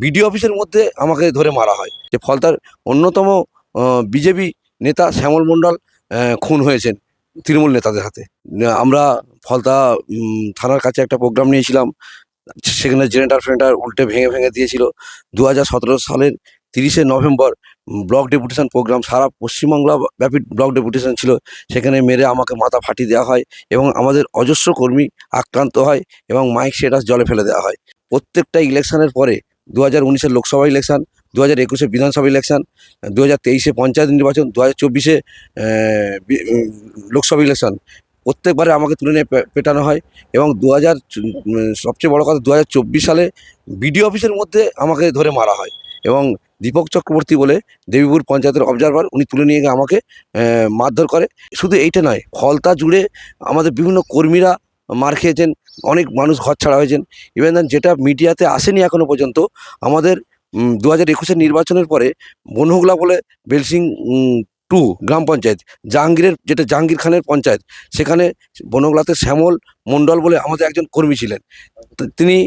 BDO অফিসের মধ্যে আমাকে ধরে মারা হয়। যে ফলতার অন্যতম বিজেপি নেতা শ্যামল মণ্ডল খুন হয়েছেন তৃণমূল নেতাদের হাতে। আমরা ফলতা থানার কাছে একটা প্রোগ্রাম নিয়েছিলাম। সেখানে জেনারেটর ফেনারেটর উল্টে ভেঙে ভেঙে দিয়েছিল। 2017 সালের 30শে নভেম্বর ব্লক ডেপুটেশন প্রোগ্রাম, সারা পশ্চিমবাংলা ব্যাপী ব্লক ডেপুটেশন ছিল। সেখানে মেরে আমাকে মাথা ফাটিয়ে দেওয়া হয় এবং আমাদের অজস্র কর্মী আক্রান্ত হয় এবং মাইক স্ট্যাটাস জলে ফেলে দেওয়া হয়। প্রত্যেকটা ইলেকশনের পরে 2019-এর লোকসভা ইলেকশন, 2021-এ বিধানসভা ইলেকশন, 2023-এ পঞ্চায়েত নির্বাচন, 2024-এ লোকসভা ইলেকশন, প্রত্যেকবারে আমাকে তুলে নিয়ে পেটানো হয়। এবং সবচেয়ে বড় কথা, 2024 সালে বিডিও অফিসের মধ্যে আমাকে ধরে মারা হয় এবং দীপক চক্রবর্তী বলে দেবীপুর পঞ্চায়েতের অবজারভার, উনি তুলে নিয়ে গিয়ে আমাকে মারধর করে। শুধু এইটা নয়, ফলতা জুড়ে আমাদের বিভিন্ন কর্মীরা মার খেয়েছেন, অনেক মানুষ ঘর ছাড়া হয়েছেন। ইভেন যেটা মিডিয়াতে আসেনি এখনও পর্যন্ত, আমাদের 2021-এর নির্বাচনের পরে বনহুগলা বলে বেলসিং 2 গ্রাম পঞ্চায়েত, যেটা জাহাঙ্গীর খানের পঞ্চায়েত, সেখানে বনহুগলাতে শ্যামল মণ্ডল বলে আমাদের একজন কর্মী ছিলেন। তিনি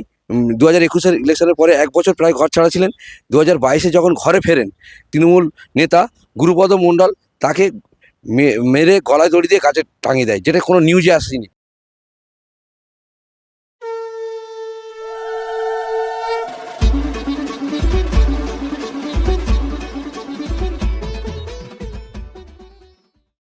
2021-এর ইলেকশনের পরে 1 বছর প্রায় ঘর ছাড়া ছিলেন। 2022-এ যখন ঘরে ফেরেন, তৃণমূল নেতা গুরুপদ মণ্ডল তাকে মেরে গলায় দড়ি দিয়ে গাছে টাঙিয়ে দেয়, যেটা কোনো নিউজে আসেনি।